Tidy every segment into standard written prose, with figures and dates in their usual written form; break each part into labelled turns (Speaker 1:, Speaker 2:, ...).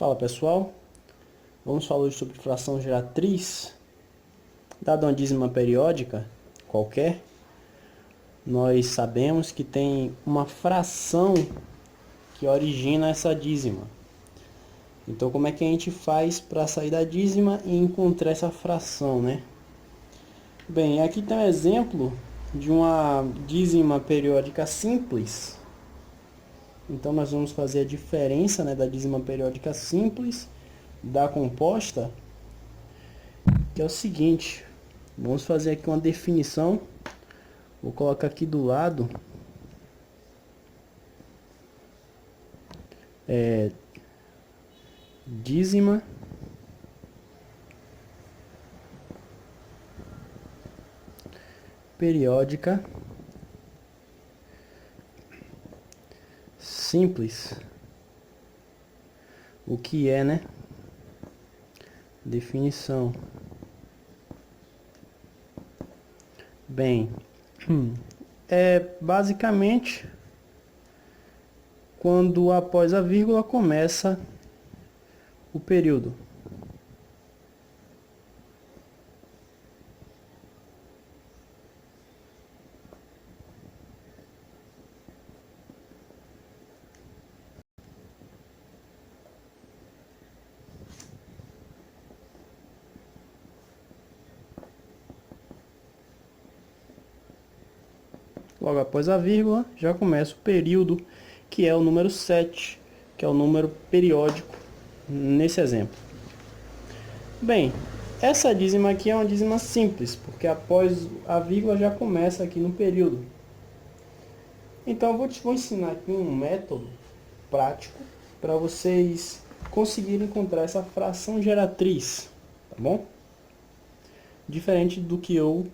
Speaker 1: Fala pessoal, vamos falar hoje sobre fração geratriz. Dada uma dízima periódica qualquer, nós sabemos que tem uma fração que origina essa dízima. Então como é que a gente faz para sair da dízima e encontrar essa fração, né? Bem, aqui tem um exemplo de uma dízima periódica simples. Então nós vamos fazer a diferença, né, da dízima periódica simples da composta, que é o seguinte. Vamos fazer aqui uma definição. Vou colocar aqui do lado dízima periódica simples. O que é, né? Definição. Bem, é basicamente quando após a vírgula começa o período. Logo após a vírgula, já começa o período, que é o número 7, que é o número periódico nesse exemplo. Bem, essa dízima aqui é uma dízima simples, porque após a vírgula já começa aqui no período. Então, eu vou ensinar aqui um método prático para vocês conseguirem encontrar essa fração geratriz, tá bom? Diferente do que eu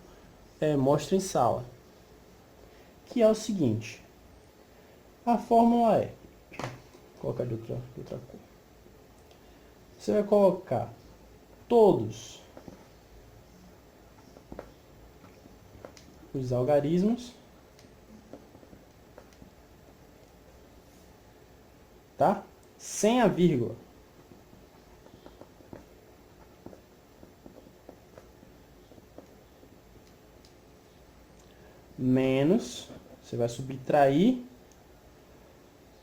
Speaker 1: mostro em sala. Que é o seguinte. A fórmula é... Vou colocar de outra cor. Você vai colocar todos os algarismos, tá? Sem a vírgula. Menos, você vai subtrair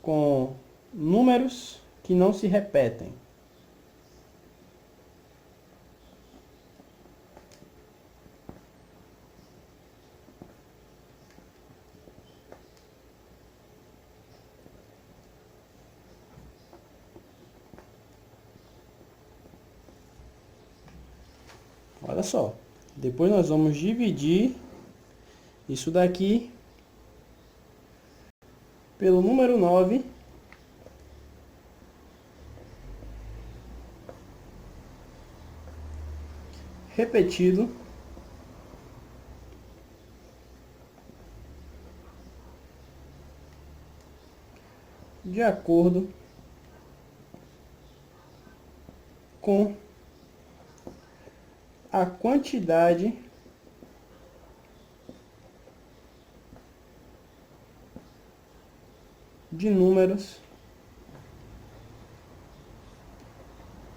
Speaker 1: com números que não se repetem. Olha só, depois nós vamos dividir isso daqui pelo número 9, repetido de acordo com a quantidade de números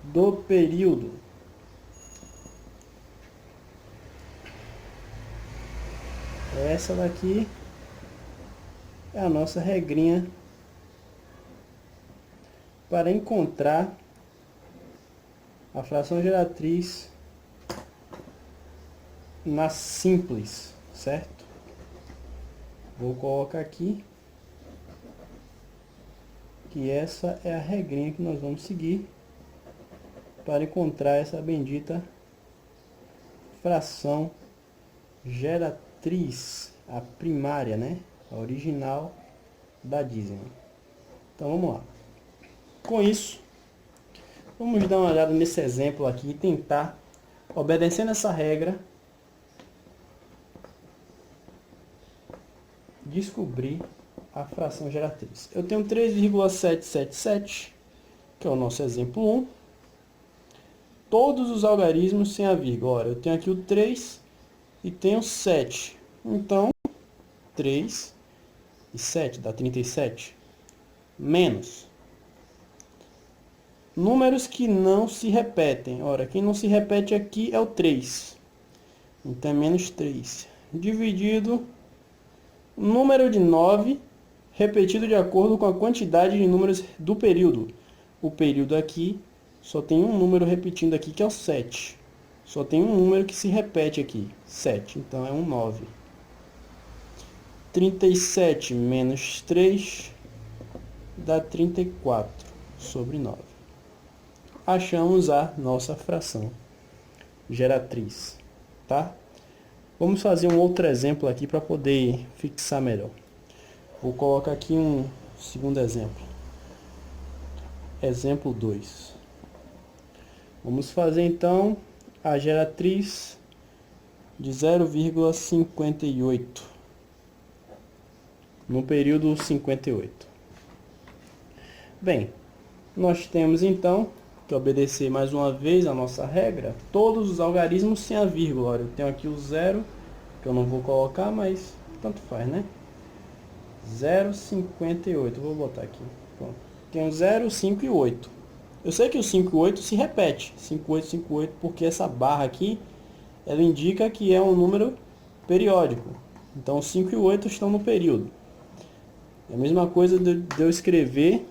Speaker 1: do período. Essa daqui é a nossa regrinha para encontrar a fração geratriz na simples, certo? Vou colocar aqui que essa é a regrinha que nós vamos seguir para encontrar essa bendita fração geratriz, a primária, né? A original da dízima. Então vamos lá. Com isso, vamos dar uma olhada nesse exemplo aqui e tentar, obedecendo essa regra, descobrir a fração geratriz. Eu tenho 3,777, que é o nosso exemplo 1. Todos os algarismos sem a vírgula. Ora, eu tenho aqui o 3 e tenho 7. Então, 3 e 7 dá 37. Menos Números que não se repetem. Ora, quem não se repete aqui é o 3. Então é menos 3. Dividido o número de 9 repetido de acordo com a quantidade de números do período. O período aqui só tem um número repetindo aqui, que é o 7. Só tem um número que se repete aqui, 7. Então é um 9. 37 menos 3 dá 34 sobre 9. Achamos a nossa fração geratriz, tá? Vamos fazer um outro exemplo aqui para poder fixar melhor. Vou colocar aqui um segundo exemplo. Exemplo 2. Vamos fazer então a geratriz de 0,58 no período 58. Bem, nós temos então que obedecer mais uma vez a nossa regra, todos os algarismos sem a vírgula. Olha, eu tenho aqui o 0, que eu não vou colocar, mas tanto faz, né? 0,58, vou botar aqui. Pronto. Tenho 0, 5 e 8. Eu sei que o 5 e 8 se repete, 5, 8, 5, 8, porque essa barra aqui, ela indica que é um número periódico. Então, 5 e 8 estão no período. É a mesma coisa de eu escrever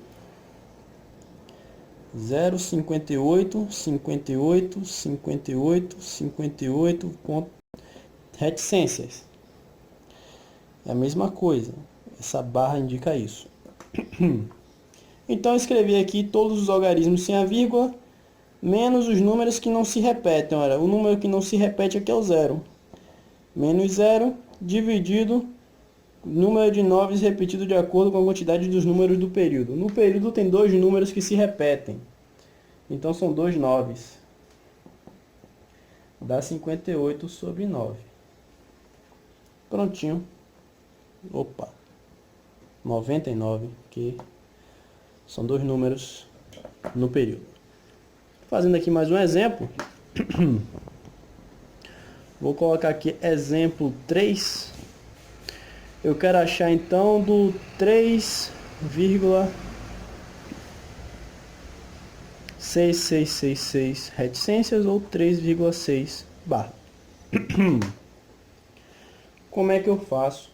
Speaker 1: 0,58, 58, 58, 58 ponto reticências. É a mesma coisa. Essa barra indica isso. Então eu escrevi aqui todos os algarismos sem a vírgula, menos os números que não se repetem. Olha, o número que não se repete aqui é o 0. Menos 0 dividido número de 9 repetido de acordo com a quantidade dos números do período. No período tem dois números que se repetem. Então são 2 9. Dá 58 sobre 9. Prontinho. Opa. 99, que são dois números no período. Fazendo aqui mais um exemplo. Vou colocar aqui exemplo 3. Eu quero achar então do 3,6666 reticências ou 3,6 barra. Como é que eu faço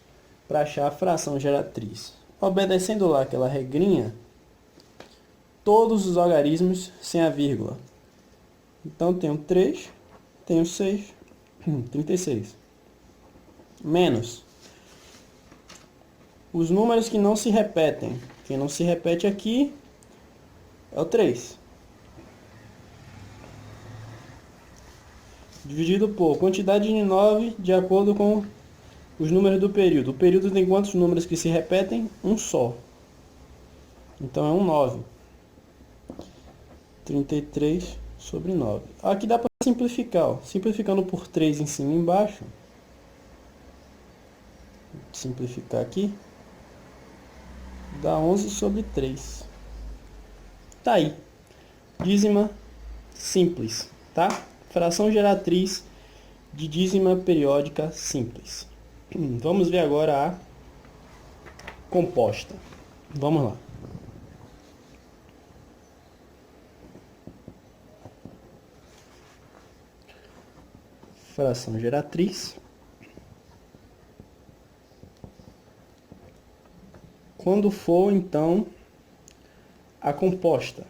Speaker 1: para achar a fração geratriz? Obedecendo lá aquela regrinha, todos os algarismos sem a vírgula. Então tenho 3, tenho 6, 36. Menos os números que não se repetem. Quem não se repete aqui é o 3. Dividido por quantidade de 9 de acordo com os números do período. O período tem quantos números que se repetem? Um só. Então é um 9. 33 sobre 9. Aqui dá para simplificar. Ó. Simplificando por 3 em cima e embaixo. Simplificar aqui. Dá 11 sobre 3. Tá aí. Dízima simples, tá? Fração geratriz de dízima periódica simples. Vamos ver agora a composta. Vamos lá. Fração geratriz. Quando for, então, a composta.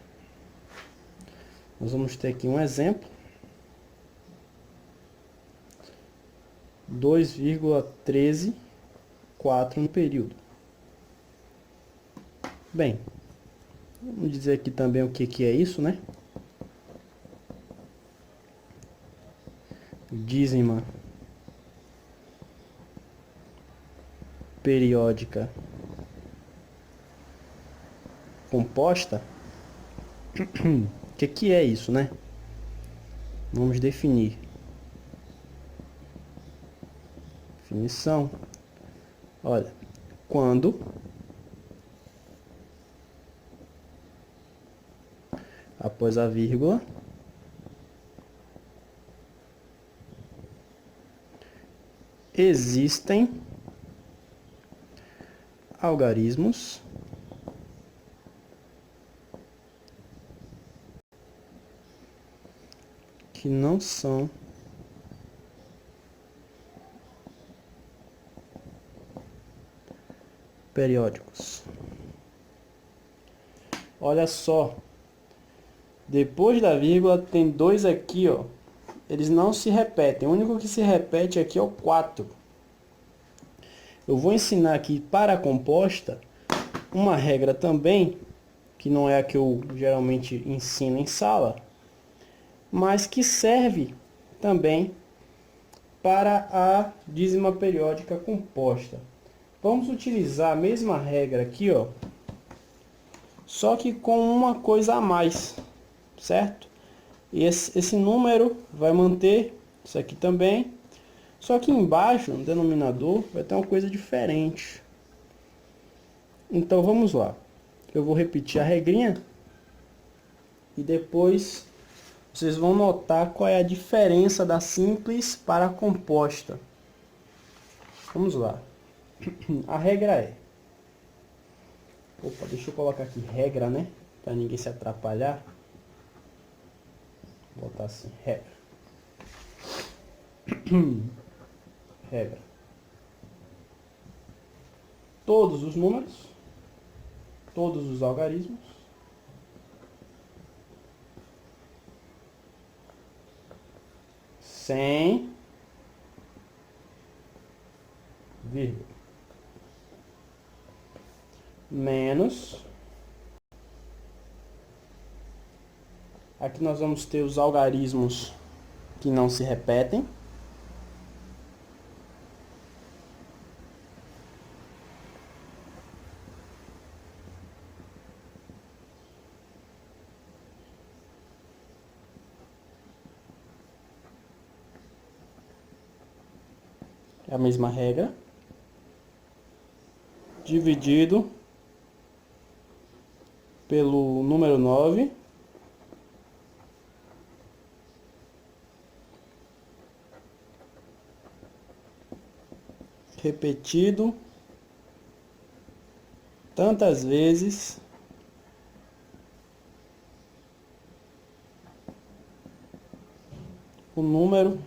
Speaker 1: Nós vamos ter aqui um exemplo. 2,134 no período. Bem, vamos dizer aqui também o que é isso, né? Dízima periódica composta. O que é isso, né? Vamos definir. Definição. Olha, quando após a vírgula existem algarismos que não são periódicos. Olha só, depois da vírgula tem dois aqui, ó. Eles não se repetem. O único que se repete aqui é o 4. Eu vou ensinar aqui para a composta uma regra também, que não é a que eu geralmente ensino em sala, mas que serve também para a dízima periódica composta. Vamos utilizar a mesma regra aqui, ó, só que com uma coisa a mais, certo? E esse número vai manter isso aqui também, só que embaixo, no denominador, vai ter uma coisa diferente. Então vamos lá. Eu vou repetir a regrinha e depois vocês vão notar qual é a diferença da simples para a composta. Vamos lá. A regra é... Opa, deixa eu colocar aqui regra, né? Para ninguém se atrapalhar. Vou botar assim, regra. Regra. Todos os números, todos os algarismos, sem vírgula, menos, aqui nós vamos ter os algarismos que não se repetem, é a mesma regra, dividido pelo número 9, repetido tantas vezes o número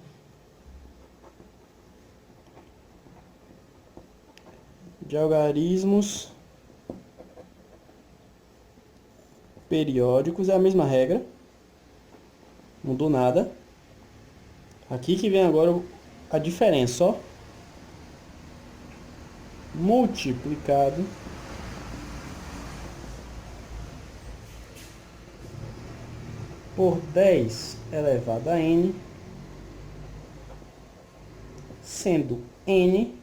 Speaker 1: de algarismos periódicos. É a mesma regra, não mudou nada. Aqui que vem agora a diferença, ó, multiplicado por 10 elevado a n, sendo n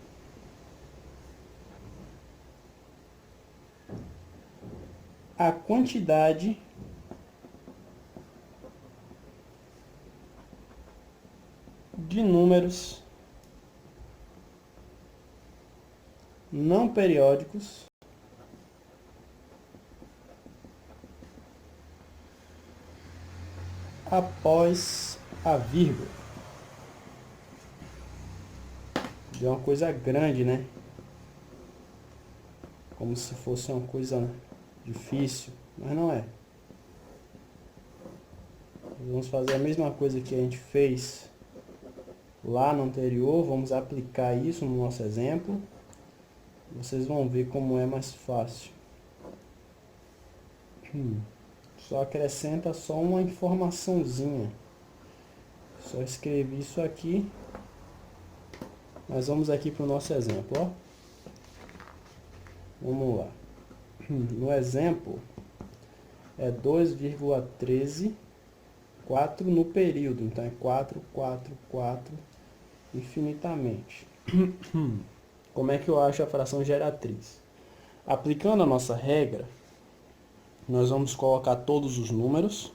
Speaker 1: a quantidade de números não periódicos após a vírgula. É uma coisa grande, né? Como se fosse uma coisa difícil, mas não é. Vamos fazer a mesma coisa que a gente fez lá no anterior, vamos aplicar isso no nosso exemplo. Vocês vão ver como é mais fácil. Só acrescenta só uma informaçãozinha. Só escrevi isso aqui. Mas vamos aqui para o nosso exemplo, ó. Vamos lá. No exemplo, é 2,13, 4 no período. Então, é 4, 4, 4, infinitamente. Como é que eu acho a fração geratriz? Aplicando a nossa regra, nós vamos colocar todos os números,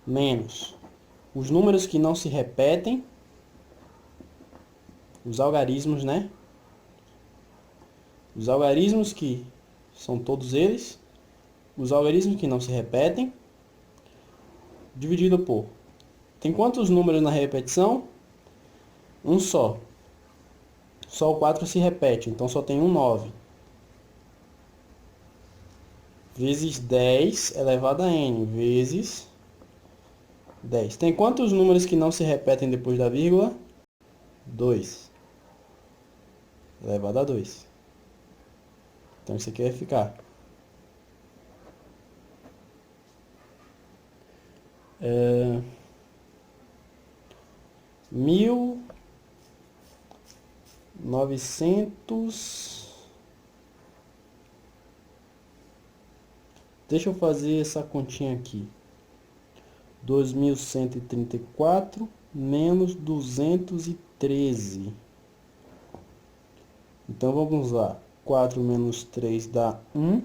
Speaker 1: menos os números que não se repetem, os algarismos, né? Os algarismos que são todos eles, os algarismos que não se repetem, dividido por... Tem quantos números na repetição? Um só. Só o 4 se repete, então só tem um 9. vezes 10 elevado a n, vezes 10. Tem quantos números que não se repetem depois da vírgula? 2. Elevado a 2. Então isso aqui vai ficar 1900. Deixa eu fazer essa continha aqui. 2134 menos 213. Então vamos lá. 4 menos 3 dá 1.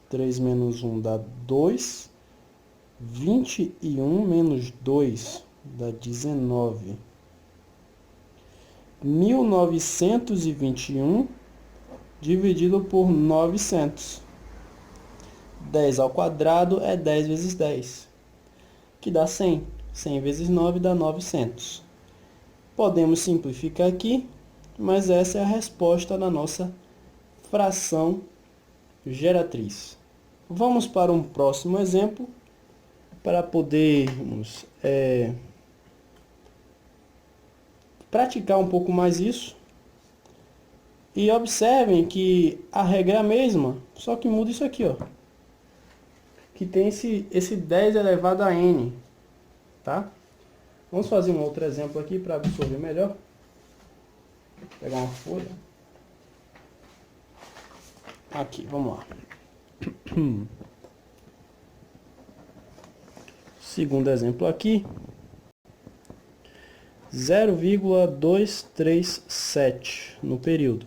Speaker 1: 3 menos 1 dá 2. 21 menos 2 dá 19. 1921 dividido por 900. 10 ao quadrado é 10 vezes 10, que dá 100. 100 vezes 9 dá 900. Podemos simplificar aqui, mas essa é a resposta da nossa fração geratriz. Vamos para um próximo exemplo, para podermos praticar um pouco mais isso. E observem que a regra é a mesma, só que muda isso aqui, ó. Que tem esse 10 elevado a n, tá? Vamos fazer um outro exemplo aqui para absorver melhor. Vou pegar uma folha. Aqui, vamos lá. Segundo exemplo aqui. 0,237 no período.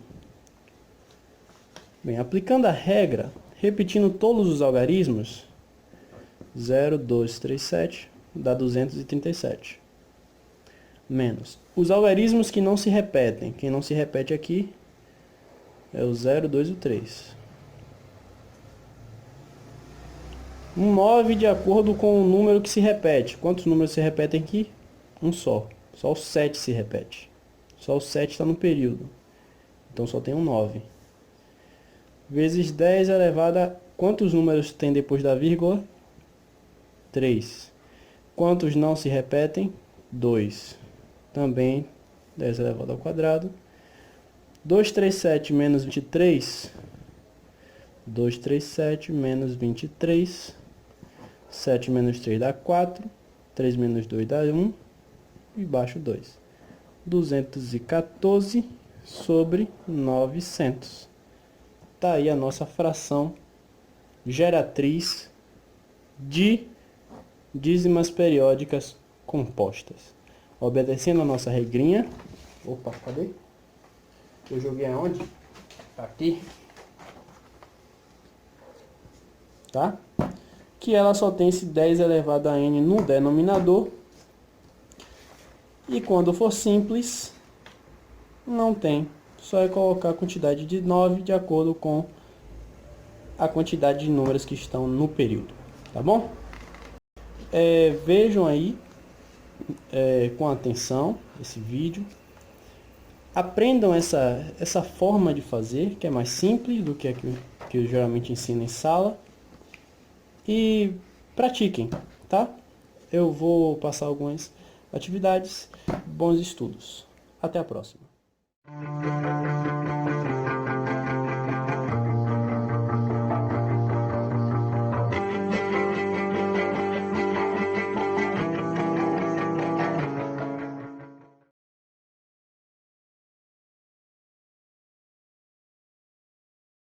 Speaker 1: Bem, aplicando a regra, repetindo todos os algarismos, 0,237 dá 237. Menos os algarismos que não se repetem. Quem não se repete aqui é o 0, 2 e o 3. 9 de acordo com o número que se repete. Quantos números se repetem aqui? Um só. Só o 7 se repete. Só o 7 está no período. Então só tem um 9. Vezes 10 elevado a... Quantos números tem depois da vírgula? 3. Quantos não se repetem? 2. Também 10 elevado ao quadrado. 237 menos 23. 237 menos 23. 7 menos 3 dá 4. 3 menos 2 dá 1. E baixo 2. 214 sobre 900. Está aí a nossa fração geratriz de dízimas periódicas compostas. Obedecendo a nossa regrinha. Opa, cadê? Eu joguei aonde? Aqui. Tá? Que ela só tem esse 10 elevado a n no denominador. E quando for simples, não tem. Só é colocar a quantidade de 9 de acordo com a quantidade de números que estão no período. Tá bom? Vejam aí com atenção esse vídeo. Aprendam essa forma de fazer, que é mais simples do que a que eu geralmente ensino em sala. E pratiquem, tá? Eu vou passar algumas atividades. Bons estudos. Até a próxima.